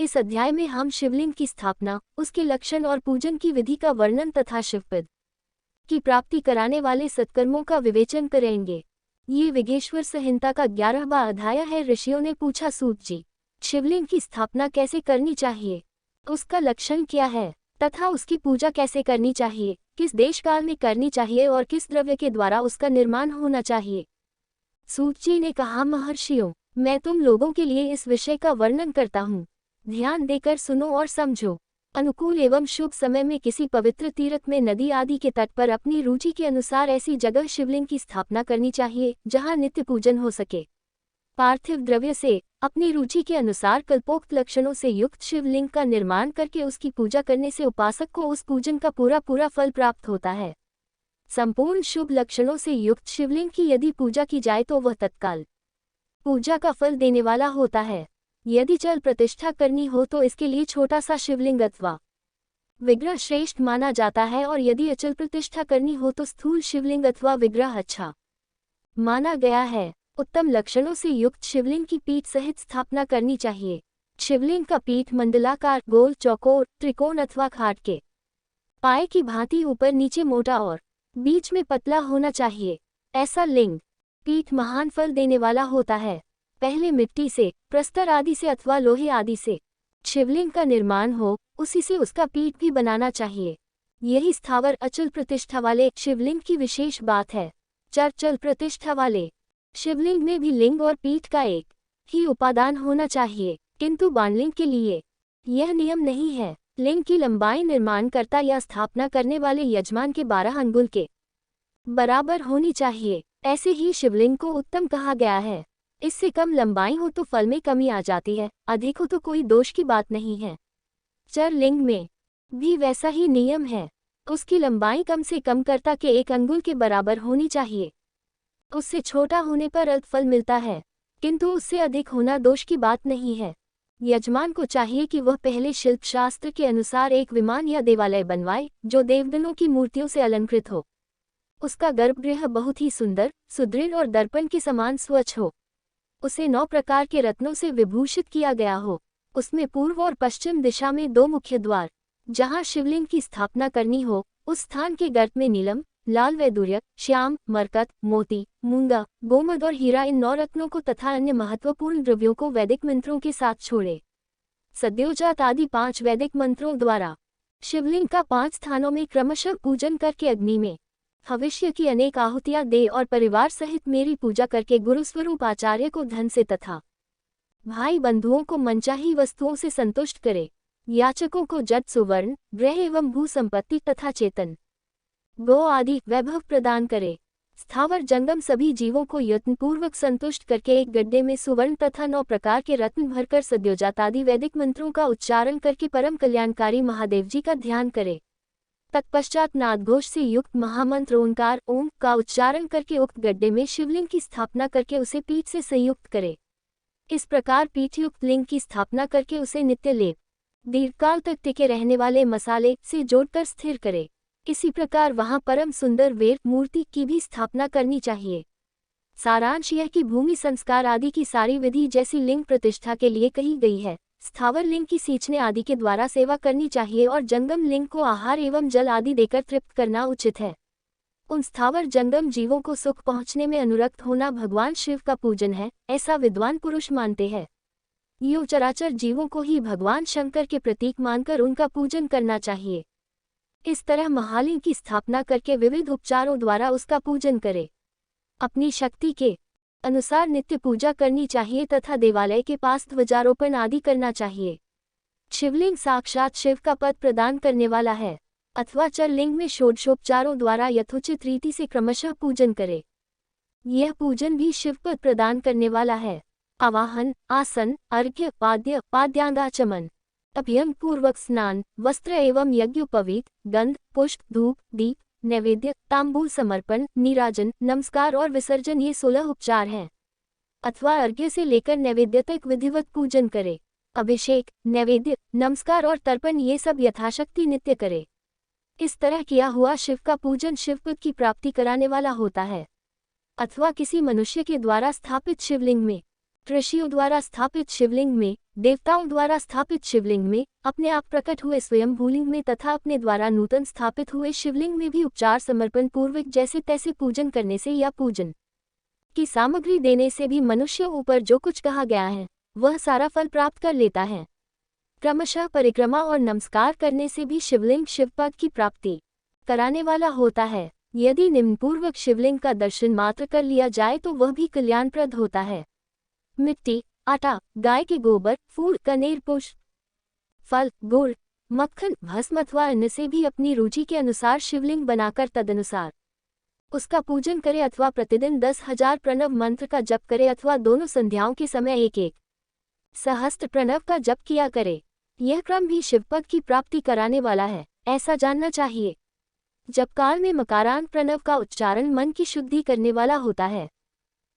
इस अध्याय में हम शिवलिंग की स्थापना, उसके लक्षण और पूजन की विधि का वर्णन तथा शिवपद की प्राप्ति कराने वाले सत्कर्मों का विवेचन करेंगे। ये विघ्नेश्वर संहिता का 11वां अध्याय है। ऋषियों ने पूछा, सूत जी, शिवलिंग की स्थापना कैसे करनी चाहिए, उसका लक्षण क्या है तथा उसकी पूजा कैसे करनी चाहिए, किस देश काल में करनी चाहिए और किस द्रव्य के द्वारा उसका निर्माण होना चाहिए। सूत जी ने कहा, महर्षियों, मैं तुम लोगों के लिए इस विषय का वर्णन करता हूँ। ध्यान देकर सुनो और समझो। अनुकूल एवं शुभ समय में किसी पवित्र तीर्थ में, नदी आदि के तट पर अपनी रुचि के अनुसार ऐसी जगह शिवलिंग की स्थापना करनी चाहिए जहाँ नित्य पूजन हो सके। पार्थिव द्रव्य से अपनी रुचि के अनुसार कल्पोक्त लक्षणों से युक्त शिवलिंग का निर्माण करके उसकी पूजा करने से उपासक को उस पूजन का पूरा फल प्राप्त होता है। संपूर्ण शुभ लक्षणों से युक्त शिवलिंग की यदि पूजा की जाए तो वह तत्काल पूजा का फल देने वाला होता है। यदि चल प्रतिष्ठा करनी हो तो इसके लिए छोटा सा शिवलिंग अथवा विग्रह श्रेष्ठ माना जाता है, और यदि अचल प्रतिष्ठा करनी हो तो स्थूल शिवलिंग अथवा विग्रह अच्छा माना गया है। उत्तम लक्षणों से युक्त शिवलिंग की पीठ सहित स्थापना करनी चाहिए। शिवलिंग का पीठ मंडलाकार, गोल, चौकोर, त्रिकोण अथवा खाट के पाए की भांति ऊपर नीचे मोटा और बीच में पतला होना चाहिए। ऐसा लिंग पीठ महान फल देने वाला होता है। पहले मिट्टी से, प्रस्तर आदि से अथवा लोहे आदि से शिवलिंग का निर्माण हो, उसी से उसका पीठ भी बनाना चाहिए। यही स्थावर अचल प्रतिष्ठा वाले शिवलिंग की विशेष बात है। चल प्रतिष्ठा वाले शिवलिंग में भी लिंग और पीठ का एक ही उपादान होना चाहिए, किंतु बाणलिंग के लिए यह नियम नहीं है। लिंग की लंबाई निर्माणकर्ता या स्थापना करने वाले यजमान के 12 अंगुल के बराबर होनी चाहिए। ऐसे ही शिवलिंग को उत्तम कहा गया है। इससे कम लंबाई हो तो फल में कमी आ जाती है, अधिक हो तो कोई दोष की बात नहीं है। चर लिंग में भी वैसा ही नियम है। उसकी लंबाई कम से कम कर्ता के 1 अंगुल के बराबर होनी चाहिए। उससे छोटा होने पर अल्प फल मिलता है, किंतु उससे अधिक होना दोष की बात नहीं है। यजमान को चाहिए कि वह पहले शिल्प शास्त्र के अनुसार एक विमान या देवालय बनवाए जो देवगणों की मूर्तियों से अलंकृत हो। उसका गर्भगृह बहुत ही सुंदर, सुदृढ़ और दर्पण के समान स्वच्छ हो। उसे 9 प्रकार के रत्नों से विभूषित किया गया हो। उसमें पूर्व और पश्चिम दिशा में 2 मुख्य द्वार। जहाँ शिवलिंग की स्थापना करनी हो, उस स्थान के गर्त में नीलम, लाल वैदूर्य, श्याम, मरकत, मोती, मूंगा, गोमद और हीरा, इन 9 रत्नों को तथा अन्य महत्वपूर्ण द्रव्यों को वैदिक मंत्रों के साथ छोड़े। सद्योजात आदि 5 वैदिक मंत्रों द्वारा शिवलिंग का 5 स्थानों में क्रमशः पूजन करके अग्नि में भविष्य की अनेक आहुतियां दे और परिवार सहित मेरी पूजा करके गुरुस्वरूप आचार्य को धन से तथा भाई बंधुओं को मनचाही वस्तुओं से संतुष्ट करे। याचकों को जट, सुवर्ण, ग्रह एवं भू संपत्ति तथा चेतन गो आदि वैभव प्रदान करे। स्थावर जंगम सभी जीवों को यत्नपूर्वक संतुष्ट करके एक गड्ढे में सुवर्ण तथा 9 प्रकार के रत्न भरकर सद्योजात आदि वैदिक मंत्रों का उच्चारण करके परम कल्याणकारी महादेव जी का ध्यान करे। तत्पश्चात नादघोष से युक्त महामंत्र ओंकार ओम का उच्चारण करके उक्त गड्ढे में शिवलिंग की स्थापना करके उसे पीठ से संयुक्त करे। इस प्रकार पीठयुक्त लिंग की स्थापना करके उसे नित्य लेप, दीर्घकाल तक टिके रहने वाले मसाले से जोड़कर स्थिर करे। इसी प्रकार वहां परम सुंदर वेद मूर्ति की भी स्थापना करनी चाहिए। सारांश यह कि भूमि संस्कार आदि की सारी विधि जैसी लिंग प्रतिष्ठा के लिए कही गई है, स्थावर लिंग की सींचने आदि के द्वारा सेवा करनी चाहिए और जंगम लिंग को आहार एवं जल आदि देकर तृप्त करना उचित है। उन स्थावर जंगम जीवों को सुख पहुँचने में अनुरक्त होना भगवान शिव का पूजन है, ऐसा विद्वान पुरुष मानते हैं। यूं चराचर जीवों को ही भगवान शंकर के प्रतीक मानकर उनका पूजन करना चाहिए। इस तरह महालिंग की स्थापना करके विविध उपचारों द्वारा उसका पूजन करे। अपनी शक्ति के अनुसार नित्य पूजा करनी चाहिए तथा देवालय के पास ध्वजारोपण आदि करना चाहिए। शिवलिंग साक्षात शिव का पद प्रदान करने वाला है, अथवा चल लिंग में षोडशोपचारों द्वारा यथोचित रीति से क्रमशः पूजन करे। यह पूजन भी शिवपद प्रदान करने वाला है। आवाहन, आसन, अर्घ्य, पाद्य, पाद्यांगाचमन, अभ्यंग पूर्वक स्नान, वस्त्र एवं यज्ञोपवीत, गंध, पुष्प, धूप, दीप, नैवेद्य, तांबूल समर्पण, नीराजन, नमस्कार और विसर्जन, ये 16 उपचार हैं। अथवा अर्घ्य से लेकर नैवेद्य तक विधिवत पूजन करे। अभिषेक, नैवेद्य, नमस्कार और तर्पण, ये सब यथाशक्ति नित्य करे। इस तरह किया हुआ शिव का पूजन शिवपद की प्राप्ति कराने वाला होता है। अथवा किसी मनुष्य के द्वारा स्थापित शिवलिंग में ऋषियों द्वारा स्थापित शिवलिंग में, देवताओं द्वारा स्थापित शिवलिंग में, अपने आप प्रकट हुए स्वयं भूलिंग में तथा अपने द्वारा नूतन स्थापित हुए शिवलिंग में भी उपचार समर्पण पूर्वक जैसे तैसे पूजन करने से या पूजन की सामग्री देने से भी मनुष्य ऊपर जो कुछ कहा गया है वह सारा फल प्राप्त कर लेता है। क्रमशः परिक्रमा और नमस्कार करने से भी शिवलिंग शिवपद की प्राप्ति कराने वाला होता है। यदि निम्नपूर्वक शिवलिंग का दर्शन मात्र कर लिया जाए तो वह भी कल्याणप्रद होता है। मिट्टी, आटा, गाय के गोबर, फूल, कनेर पुष्प, फल, गुड़, मक्खन, भस्म अथवा अन्न से भी अपनी रुचि के अनुसार शिवलिंग बनाकर तदनुसार उसका पूजन करे अथवा प्रतिदिन 10,000 प्रणव मंत्र का जप करे अथवा दोनों संध्याओं के समय एक एक सहस्त्र प्रणव का जप किया करे। यह क्रम भी शिवपद की प्राप्ति कराने वाला है, ऐसा जानना चाहिए। जप काल में मकारांत प्रणव का उच्चारण मन की शुद्धि करने वाला होता है।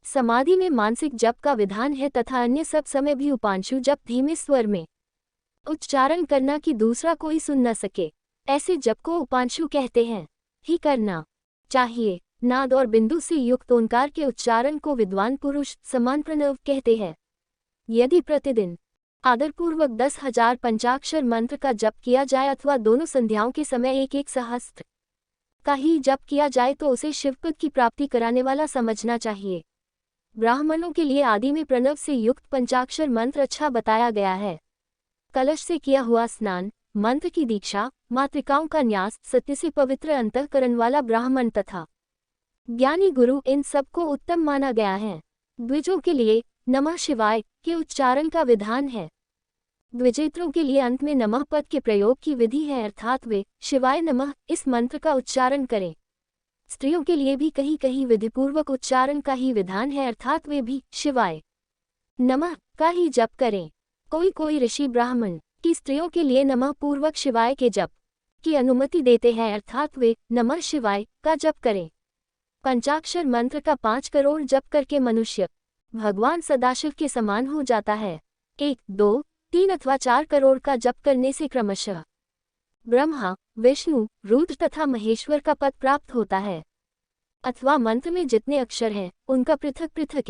समाधि में मानसिक जप का विधान है तथा अन्य सब समय भी उपांशु जप धीमे स्वर में उच्चारण करना कि दूसरा कोई सुन न सके, ऐसे जप को उपांशु कहते हैं। ही करना चाहिए। नाद और बिंदु से युक्त ओंकार के उच्चारण को विद्वान पुरुष समान प्रणव कहते हैं। यदि प्रतिदिन आदरपूर्वक 10,000 पंचाक्षर मंत्र का जप किया जाए अथवा दोनों संध्याओं के समय एक एक सहस्त्र का ही जप किया जाए तो उसे शिवपद की प्राप्ति कराने वाला समझना चाहिए। ब्राह्मणों के लिए आदि में प्रणव से युक्त पंचाक्षर मंत्र अच्छा बताया गया है। कलश से किया हुआ स्नान, मंत्र की दीक्षा, मातृकाओं का न्यास, सत्य से पवित्र अंतःकरण वाला ब्राह्मण तथा ज्ञानी गुरु, इन सबको उत्तम माना गया है। द्विजों के लिए नमः शिवाय के उच्चारण का विधान है। द्विजेतरों के लिए अंत में नमः पद के प्रयोग की विधि है, अर्थात वे शिवाय नमः इस मंत्र का उच्चारण करें। स्त्रियों के लिए भी कहीं कहीं विधिपूर्वक उच्चारण का ही विधान है, अर्थात वे भी शिवाय नमः का ही जप करें। कोई कोई ऋषि ब्राह्मण की स्त्रियों के लिए नमः पूर्वक शिवाय के जप की अनुमति देते हैं, अर्थात वे नमः शिवाय का जप करें। पंचाक्षर मंत्र का 5 करोड़ जप करके मनुष्य भगवान सदाशिव के समान हो जाता है। 1, 2, 3 अथवा 4 करोड़ का जप करने से क्रमशः ब्रह्मा, विष्णु, रुद्र तथा महेश्वर का पद प्राप्त होता है। अथवा मंत्र में जितने अक्षर हैं उनका पृथक पृथक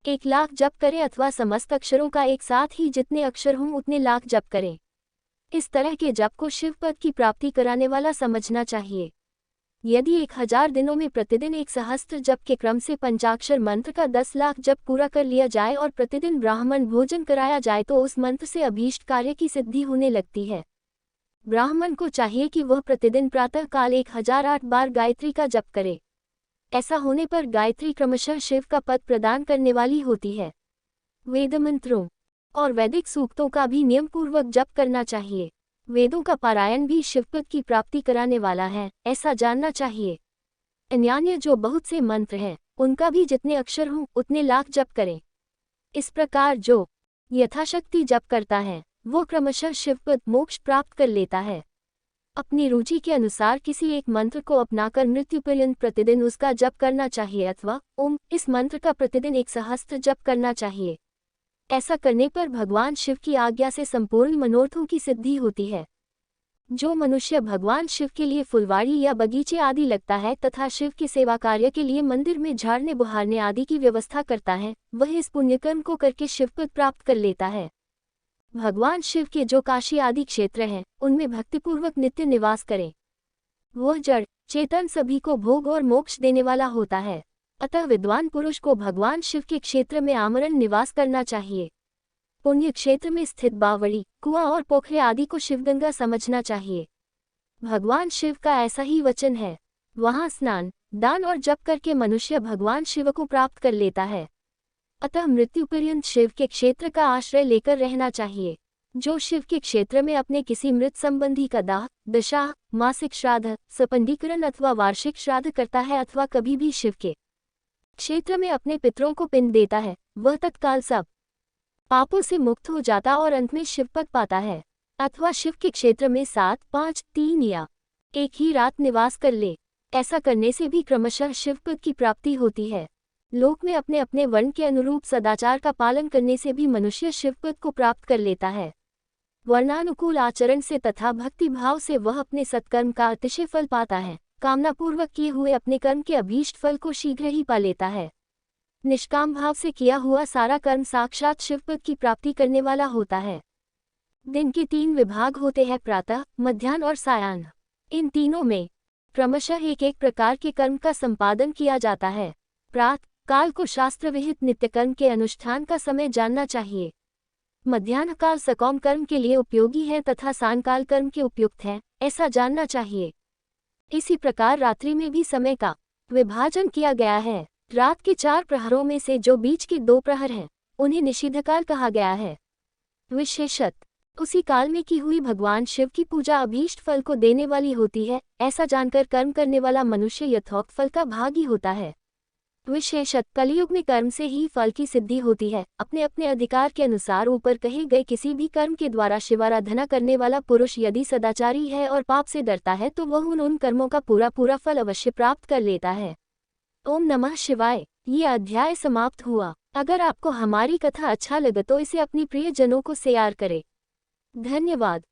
1 लाख जप करें अथवा समस्त अक्षरों का एक साथ ही जितने अक्षर हों उतने लाख जप करें। इस तरह के जप को शिवपद की प्राप्ति कराने वाला समझना चाहिए। यदि 1000 दिनों में प्रतिदिन 1 सहस्त्र जप के क्रम से पंचाक्षर मंत्र का 10 लाख जप पूरा कर लिया जाए और प्रतिदिन ब्राह्मण भोजन कराया जाए तो उस मंत्र से अभीष्ट कार्य की सिद्धि होने लगती है। ब्राह्मण को चाहिए कि वह प्रतिदिन प्रातः काल 1008 बार गायत्री का जप करे। ऐसा होने पर गायत्री क्रमशः शिव का पद प्रदान करने वाली होती है। वेद मंत्रों और वैदिक सूक्तों का भी नियम पूर्वक जप करना चाहिए। वेदों का पारायण भी शिवपद की प्राप्ति कराने वाला है, ऐसा जानना चाहिए। अन्यान्य जो बहुत से मंत्र हैं उनका भी जितने अक्षर हों उतने लाख जप करें। इस प्रकार जो यथाशक्ति जप करता है वो क्रमशः शिवपद मोक्ष प्राप्त कर लेता है। अपनी रुचि के अनुसार किसी एक मंत्र को अपनाकर मृत्यु पर्यंत प्रतिदिन उसका जप करना चाहिए अथवा ओम इस मंत्र का प्रतिदिन 1 सहस्त्र जप करना चाहिए। ऐसा करने पर भगवान शिव की आज्ञा से संपूर्ण मनोरथों की सिद्धि होती है। जो मनुष्य भगवान शिव के लिए फुलवाड़ी या बगीचे आदि लगता है तथा शिव के सेवा कार्य के लिए मंदिर में झाड़ने बुहारने आदि की व्यवस्था करता है वह इस पुण्यकर्म को करके शिवपद प्राप्त कर लेता है। भगवान शिव के जो काशी आदि क्षेत्र हैं उनमें भक्तिपूर्वक नित्य निवास करें। वह जड़ चेतन सभी को भोग और मोक्ष देने वाला होता है। अतः विद्वान पुरुष को भगवान शिव के क्षेत्र में आमरण निवास करना चाहिए। पुण्य क्षेत्र में स्थित बावड़ी, कुआं और पोखरे आदि को शिवगंगा समझना चाहिए। भगवान शिव का ऐसा ही वचन है। वहां स्नान, दान और जप करके मनुष्य भगवान शिव को प्राप्त कर लेता है। अतः मृत्यु पर्यंत शिव के क्षेत्र का आश्रय लेकर रहना चाहिए। जो शिव के क्षेत्र में अपने किसी मृत संबंधी का दाह, दशा, मासिक श्राद्ध, सपंडीकरण अथवा वार्षिक श्राद्ध करता है अथवा कभी भी शिव के क्षेत्र में अपने पितरों को पिंड देता है वह तत्काल सब पापों से मुक्त हो जाता और अंत में शिवपद पाता है। अथवा शिव के क्षेत्र में 7, 5, 3 या 1 ही रात निवास कर ले। ऐसा करने से भी क्रमशः शिवपद की प्राप्ति होती है। लोक में अपने अपने वर्ण के अनुरूप सदाचार का पालन करने से भी मनुष्य शिवपद को प्राप्त कर लेता है। वर्णानुकूल आचरण से तथा भक्ति भाव से वह अपने सत्कर्म का अतिशय फल पाता है। कामनापूर्वक किए हुए अपने कर्म के अभीष्ट फल को शीघ्र ही पा लेता है। निष्काम भाव से किया हुआ सारा कर्म साक्षात शिवपद की प्राप्ति करने वाला होता है। दिन के 3 विभाग होते हैं, प्रातः, मध्याह्न और सायाह्न। इन तीनों में क्रमशः एक एक प्रकार के कर्म का संपादन किया जाता है। प्रातः काल को शास्त्र विहित नित्य कर्म के अनुष्ठान का समय जानना चाहिए। मध्याह्न काल सकौम कर्म के लिए उपयोगी है तथा सायंकाल कर्म के उपयुक्त है, ऐसा जानना चाहिए। इसी प्रकार रात्रि में भी समय का विभाजन किया गया है। रात के 4 प्रहरों में से जो बीच के 2 प्रहर हैं, उन्हें निषिद्धकाल कहा गया है। विशेषत उसी काल में की हुई भगवान शिव की पूजा अभीष्ट फल को देने वाली होती है। ऐसा जानकर कर्म करने वाला मनुष्य यथोक्त फल का भागी होता है। विशेषत कलयुग में कर्म से ही फल की सिद्धि होती है। अपने अपने अधिकार के अनुसार ऊपर कहे गए किसी भी कर्म के द्वारा शिवाराधना करने वाला पुरुष यदि सदाचारी है और पाप से डरता है तो वह उन कर्मों का पूरा फल अवश्य प्राप्त कर लेता है। ओम नमः शिवाय। ये अध्याय समाप्त हुआ। अगर आपको हमारी कथा अच्छा लगे तो इसे अपनी प्रियजनों को शेयर करें। धन्यवाद।